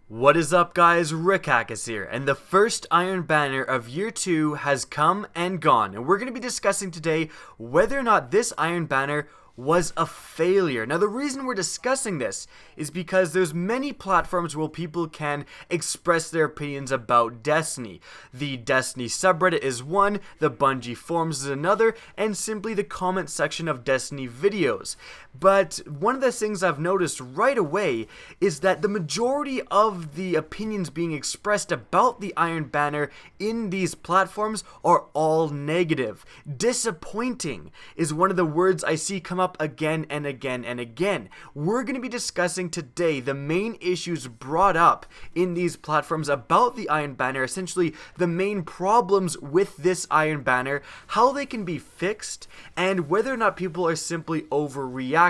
What is up, guys? Rickackis here, and the first Iron Banner of Year 2 has come and gone, and we're going to be discussing today whether or not this Iron Banner was a failure. Now, the reason we're discussing this is because there's many platforms where people can express their opinions about Destiny. The Destiny subreddit is one, the Bungie forums is another, and simply the comment section of Destiny videos. But one of the things I've noticed right away is that the majority of the opinions being expressed about the Iron Banner in these platforms are all negative. Disappointing is one of the words I see come up again and again and again. We're going to be discussing today the main issues brought up in these platforms about the Iron Banner, essentially the main problems with this Iron Banner, how they can be fixed, and whether or not people are simply overreacting.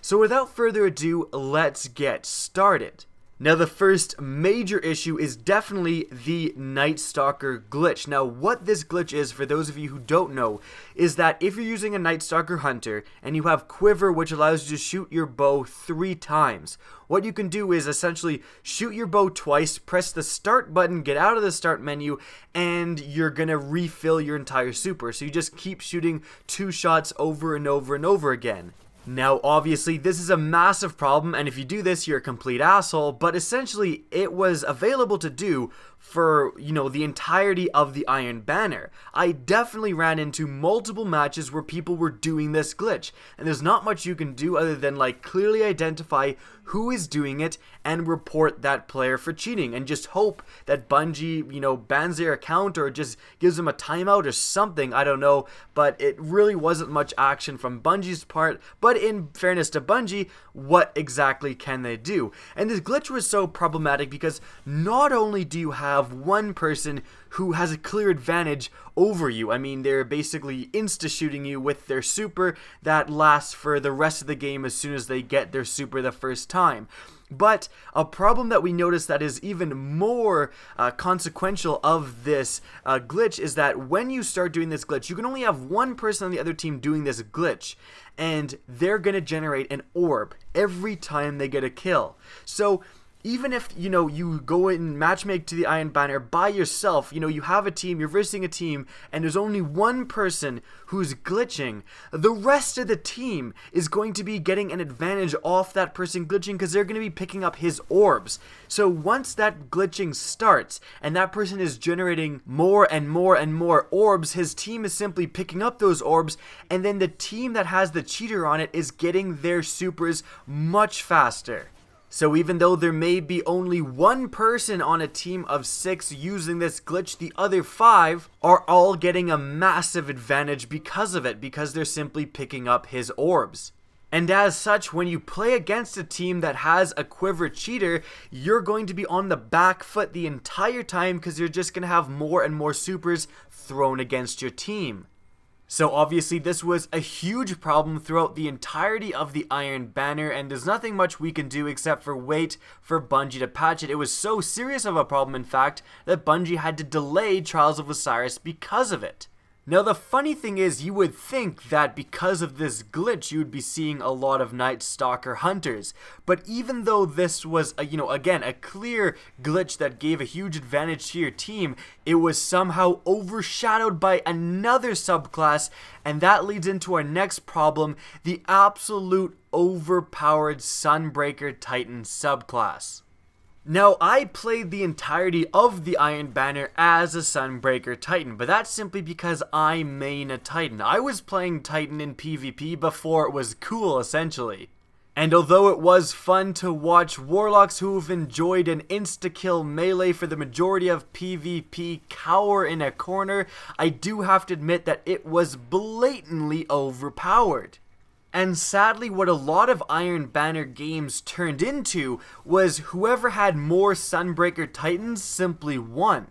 So without further ado, let's get started. Now, the first major issue is definitely the Nightstalker Glitch. Now, what this glitch is, for those of you who don't know, is that if you're using a Nightstalker Hunter and you have Quiver, which allows you to shoot your bow 3 times, what you can do is essentially shoot your bow twice, press the start button, get out of the start menu, and you're gonna refill your entire super. So you just keep shooting 2 shots over and over and over again. Now, obviously, this is a massive problem, and if you do this, you're a complete asshole, but essentially, it was available to do for, the entirety of the Iron Banner. I definitely ran into multiple matches where people were doing this glitch, and there's not much you can do other than, clearly identify who is doing it and report that player for cheating, and just hope that Bungie, bans their account or just gives them a timeout or something, I don't know, but it really wasn't much action from Bungie's part. But in fairness to Bungie, what exactly can they do? And this glitch was so problematic because not only do you have one person who has a clear advantage over you, I mean, they're basically insta-shooting you with their super that lasts for the rest of the game as soon as they get their super the first time. But a problem that we notice that is even more consequential of this glitch is that when you start doing this glitch, you can only have one person on the other team doing this glitch, and they're going to generate an orb every time they get a kill. So even if, you go and matchmake to the Iron Banner by yourself, you have a team, you're versing a team, and there's only one person who's glitching, the rest of the team is going to be getting an advantage off that person glitching because they're going to be picking up his orbs. So once that glitching starts and that person is generating more and more and more orbs, his team is simply picking up those orbs, and then the team that has the cheater on it is getting their supers much faster. So even though there may be only one person on a team of 6 using this glitch, the other 5 are all getting a massive advantage because of it, because they're simply picking up his orbs. And as such, when you play against a team that has a Quiver cheater, you're going to be on the back foot the entire time because you're just going to have more and more supers thrown against your team. So obviously this was a huge problem throughout the entirety of the Iron Banner, and there's nothing much we can do except for wait for Bungie to patch it. It was so serious of a problem, in fact, that Bungie had to delay Trials of Osiris because of it. Now, the funny thing is, you would think that because of this glitch, you would be seeing a lot of Nightstalker Hunters. But even though this was, again, a clear glitch that gave a huge advantage to your team, it was somehow overshadowed by another subclass, and that leads into our next problem, the absolute overpowered Sunbreaker Titan subclass. Now, I played the entirety of the Iron Banner as a Sunbreaker Titan, but that's simply because I main a Titan. I was playing Titan in PvP before it was cool, essentially. And although it was fun to watch Warlocks who've enjoyed an insta-kill melee for the majority of PvP cower in a corner, I do have to admit that it was blatantly overpowered. And sadly, what a lot of Iron Banner games turned into was whoever had more Sunbreaker Titans simply won.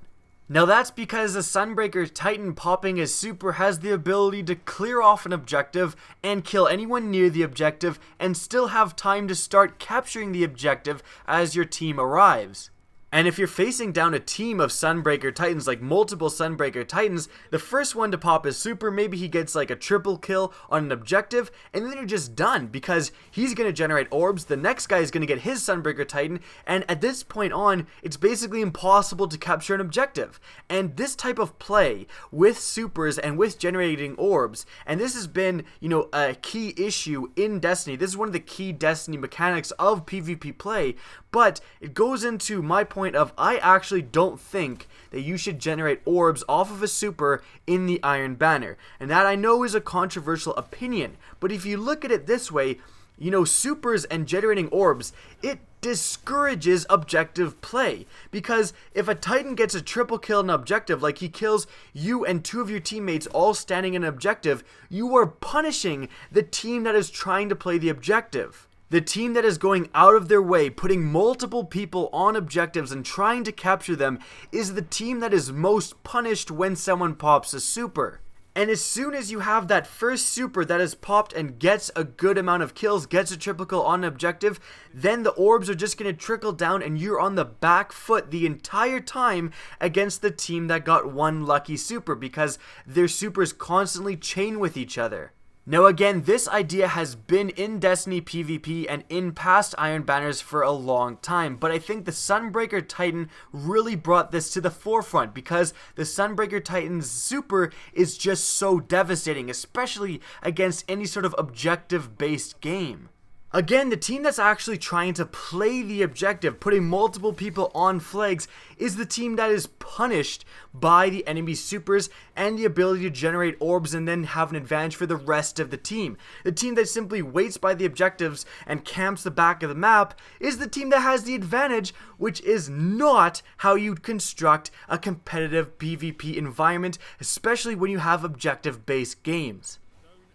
Now that's because a Sunbreaker Titan popping his super has the ability to clear off an objective and kill anyone near the objective and still have time to start capturing the objective as your team arrives. And if you're facing down a team of Sunbreaker Titans, like multiple Sunbreaker Titans, the first one to pop his super, maybe he gets like a triple kill on an objective, and then you're just done because he's going to generate orbs, the next guy is going to get his Sunbreaker Titan, and at this point on, it's basically impossible to capture an objective. And this type of play with supers and with generating orbs, and this has been, you know, a key issue in Destiny. This is one of the key Destiny mechanics of PvP play, but it goes into my point of I actually don't think that you should generate orbs off of a super in the Iron Banner. And that I know is a controversial opinion, but if you look at it this way, you know, supers and generating orbs, it discourages objective play, because if a Titan gets a triple kill in an objective, like he kills you and two of your teammates all standing in an objective, you are punishing the team that is trying to play the objective. The team that is going out of their way, putting multiple people on objectives and trying to capture them, is the team that is most punished when someone pops a super. And as soon as you have that first super that is popped and gets a good amount of kills, gets a triple kill on an objective, then the orbs are just going to trickle down and you're on the back foot the entire time against the team that got one lucky super, because their supers constantly chain with each other. Now again, this idea has been in Destiny PvP and in past Iron Banners for a long time, but I think the Sunbreaker Titan really brought this to the forefront, because the Sunbreaker Titan's super is just so devastating, especially against any sort of objective-based game. Again, the team that's actually trying to play the objective, putting multiple people on flags, is the team that is punished by the enemy supers and the ability to generate orbs and then have an advantage for the rest of the team. The team that simply waits by the objectives and camps the back of the map is the team that has the advantage, which is not how you construct a competitive PvP environment, especially when you have objective-based games.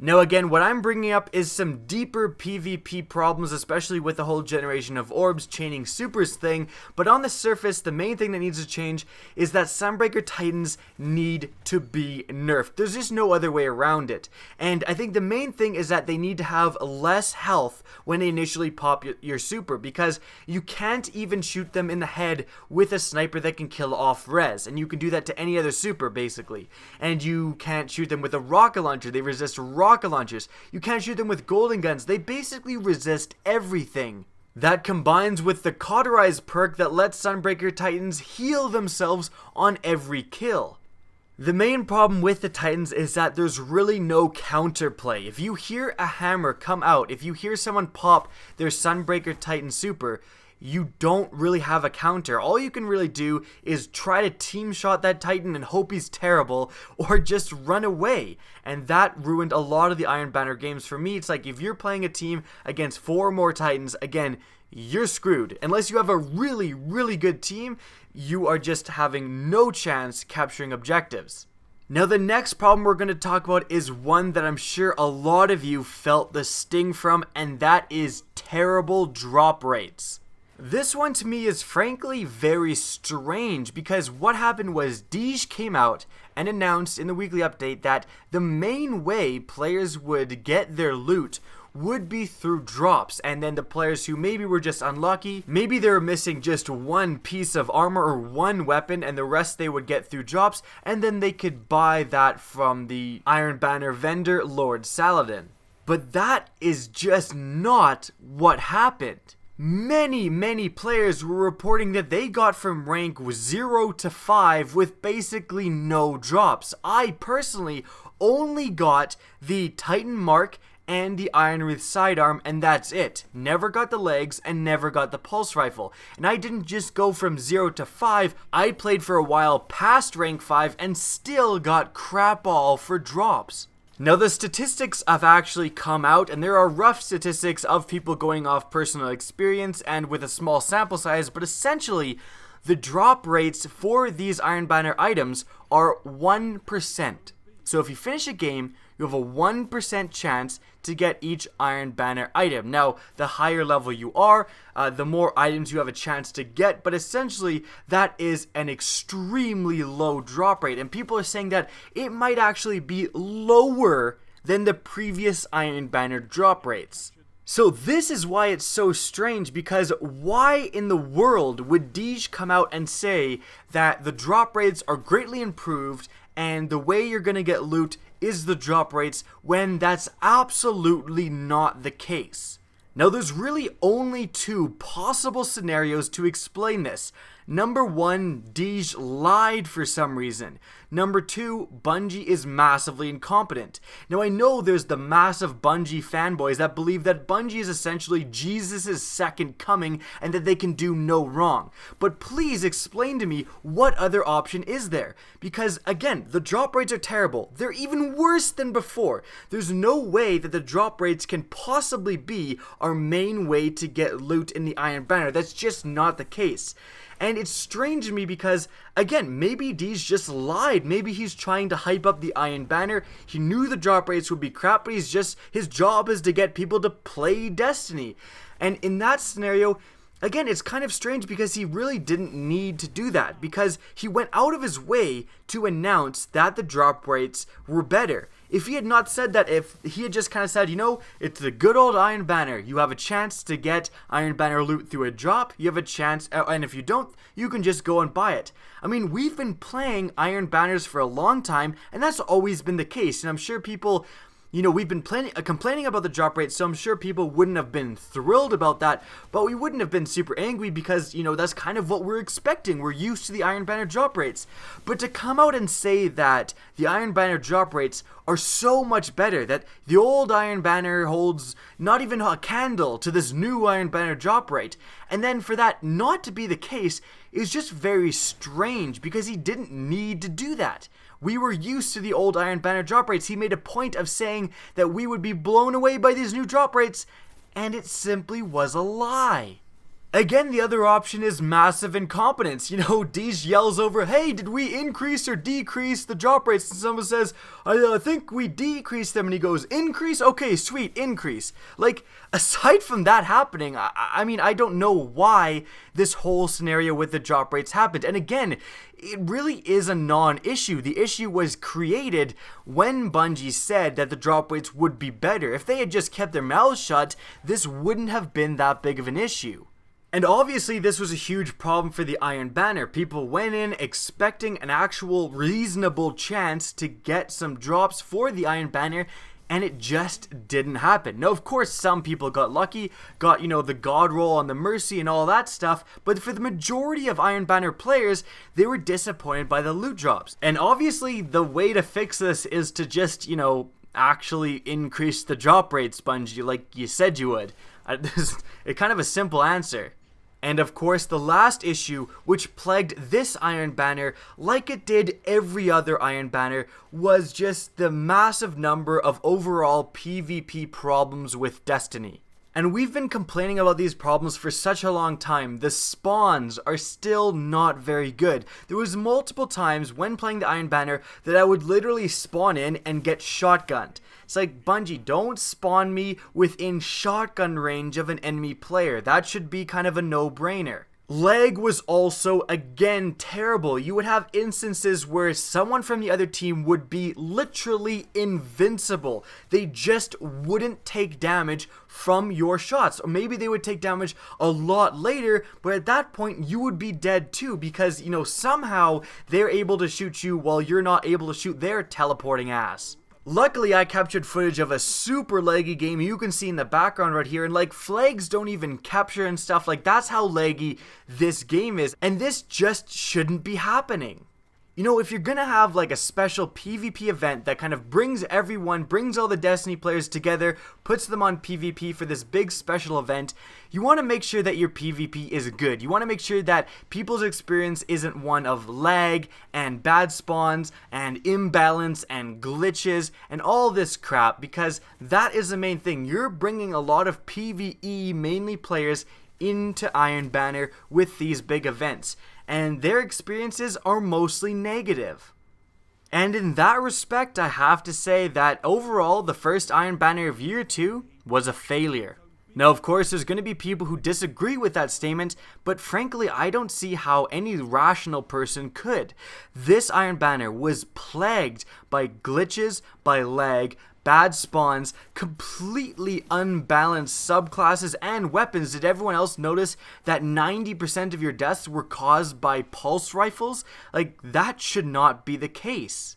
Now again, what I'm bringing up is some deeper PvP problems, especially with the whole generation of orbs, chaining supers thing, but on the surface, the main thing that needs to change is that Sunbreaker Titans need to be nerfed. There's just no other way around it. And I think the main thing is that they need to have less health when they initially pop your super, because you can't even shoot them in the head with a sniper that can kill off res, and you can do that to any other super basically. And you can't shoot them with a rocket launcher, they resist rocket launchers. You can't shoot them with golden guns. They basically resist everything. That combines with the Cauterize perk that lets Sunbreaker Titans heal themselves on every kill. The main problem with the Titans is that there's really no counterplay. If you hear a hammer come out, if you hear someone pop their Sunbreaker Titan super, you don't really have a counter. All you can really do is try to team shot that Titan and hope he's terrible, or just run away. And that ruined a lot of the Iron Banner games for me. It's like if you're playing a team against 4 more Titans, again, you're screwed. Unless you have a really, really good team, you are just having no chance capturing objectives. Now the next problem we're going to talk about is one that I'm sure a lot of you felt the sting from, and that is terrible drop rates. This one to me is frankly very strange, because what happened was Deej came out and announced in the weekly update that the main way players would get their loot would be through drops, and then the players who maybe were just unlucky, maybe they were missing just one piece of armor or one weapon, and the rest they would get through drops, and then they could buy that from the Iron Banner vendor, Lord Saladin. But that is just not what happened. Many players were reporting that they got from rank 0 to 5 with basically no drops. I personally only got the Titan Mark and the Iron Wreath sidearm, and that's it. Never got the legs and never got the pulse rifle. And I didn't just go from 0 to 5, I played for a while past rank 5 and still got crap all for drops. Now the statistics have actually come out, and there are rough statistics of people going off personal experience and with a small sample size, but essentially the drop rates for these Iron Banner items are 1%. So if you finish a game, you have a 1% chance to get each Iron Banner item. Now, the higher level you are, the more items you have a chance to get, but essentially that is an extremely low drop rate, and people are saying that it might actually be lower than the previous Iron Banner drop rates. So this is why it's so strange, because why in the world would Deej come out and say that the drop rates are greatly improved and the way you're going to get loot is the drop rates when that's absolutely not the case? Now there's really only two possible scenarios to explain this. Number one, Deej lied for some reason. Number two, Bungie is massively incompetent. Now I know there's the massive Bungie fanboys that believe that Bungie is essentially Jesus' second coming and that they can do no wrong. But please explain to me what other option is there? Because again, the drop rates are terrible. They're even worse than before. There's no way that the drop rates can possibly be our main way to get loot in the Iron Banner. That's just not the case. And it's strange to me because, again, maybe Deej just lied. Maybe he's trying to hype up the Iron Banner. He knew the drop rates would be crap, but his job is to get people to play Destiny. And in that scenario, again, it's kind of strange because he really didn't need to do that, because he went out of his way to announce that the drop rates were better. If he had not said that, if he had just kind of said, you know, it's the good old Iron Banner, you have a chance to get Iron Banner loot through a drop, you have a chance, and if you don't, you can just go and buy it. I mean, we've been playing Iron Banners for a long time, and that's always been the case, and I'm sure people, you know, we've been complaining about the drop rate, so I'm sure people wouldn't have been thrilled about that, but we wouldn't have been super angry because, you know, that's kind of what we're expecting. We're used to the Iron Banner drop rates. But to come out and say that the Iron Banner drop rates are so much better, that the old Iron Banner holds not even a candle to this new Iron Banner drop rate, and then for that not to be the case is just very strange, because he didn't need to do that. We were used to the old Iron Banner drop rates. He made a point of saying that we would be blown away by these new drop rates, and it simply was a lie. Again, the other option is massive incompetence. You know, Deej yells over, hey, did we increase or decrease the drop rates? And someone says, I think we decreased them. And he goes, increase? Okay, sweet, increase. Like, aside from that happening, I mean, I don't know why this whole scenario with the drop rates happened. And again, it really is a non-issue. The issue was created when Bungie said that the drop rates would be better. If they had just kept their mouths shut, this wouldn't have been that big of an issue. And obviously this was a huge problem for the Iron Banner. People went in expecting an actual reasonable chance to get some drops for the Iron Banner, and it just didn't happen. Now, of course, some people got lucky, got, you know, the God roll on the Mercy and all that stuff, but for the majority of Iron Banner players, they were disappointed by the loot drops. And obviously, the way to fix this is to just, you know, actually increase the drop rates, Bungie, like you said you would. It's kind of a simple answer. And of course, the last issue, which plagued this Iron Banner, like it did every other Iron Banner, was just the massive number of overall PvP problems with Destiny. And we've been complaining about these problems for such a long time. The spawns are still not very good. There was multiple times when playing the Iron Banner that I would literally spawn in and get shotgunned. It's like, Bungie, don't spawn me within shotgun range of an enemy player. That should be kind of a no-brainer. Lag was also, again, terrible. You would have instances where someone from the other team would be literally invincible. They just wouldn't take damage from your shots. Or maybe they would take damage a lot later, but at that point you would be dead too, because, you know, somehow they're able to shoot you while you're not able to shoot their teleporting ass. Luckily, I captured footage of a super laggy game you can see in the background right here, and like, flags don't even capture and stuff. Like, that's how laggy this game is, and this just shouldn't be happening. You know, if you're gonna have like a special PvP event that kind of brings everyone, brings all the Destiny players together, puts them on PvP for this big special event, you want to make sure that your PvP is good. You want to make sure that people's experience isn't one of lag and bad spawns and imbalance and glitches and all this crap, because that is the main thing. You're bringing a lot of PvE mainly players into Iron Banner with these big events, and their experiences are mostly negative. And in that respect, I have to say that overall, the first Iron Banner of Year 2 was a failure. Now, of course, there's going to be people who disagree with that statement, but frankly, I don't see how any rational person could. This Iron Banner was plagued by glitches, by lag, bad spawns, completely unbalanced subclasses, and weapons. Did everyone else notice that 90% of your deaths were caused by pulse rifles? Like, that should not be the case.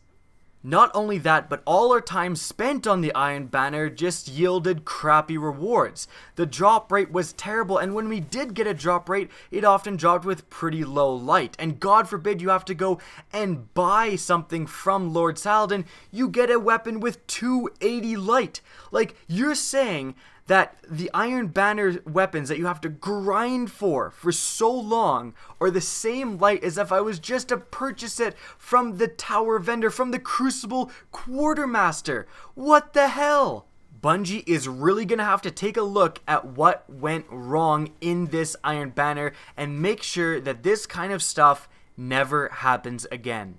Not only that, but all our time spent on the Iron Banner just yielded crappy rewards. The drop rate was terrible, and when we did get a drop rate, it often dropped with pretty low light. And God forbid you have to go and buy something from Lord Saladin, you get a weapon with 280 light. Like, you're saying that the Iron Banner weapons that you have to grind for so long are the same light as if I was just to purchase it from the tower vendor, from the Crucible Quartermaster. What the hell? Bungie is really going to have to take a look at what went wrong in this Iron Banner and make sure that this kind of stuff never happens again.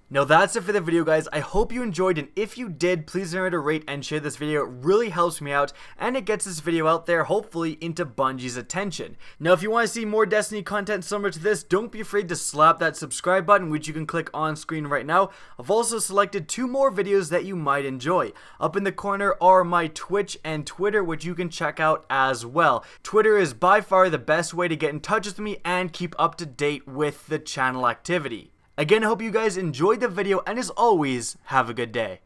Now that's it for the video, guys. I hope you enjoyed, and if you did, please remember to rate and share this video. It really helps me out, and it gets this video out there, hopefully, into Bungie's attention. Now, if you want to see more Destiny content similar to this, don't be afraid to slap that subscribe button, which you can click on screen right now. I've also selected 2 more videos that you might enjoy. Up in the corner are my Twitch and Twitter, which you can check out as well. Twitter is by far the best way to get in touch with me and keep up to date with the channel activity. Again, I hope you guys enjoyed the video, and as always, have a good day.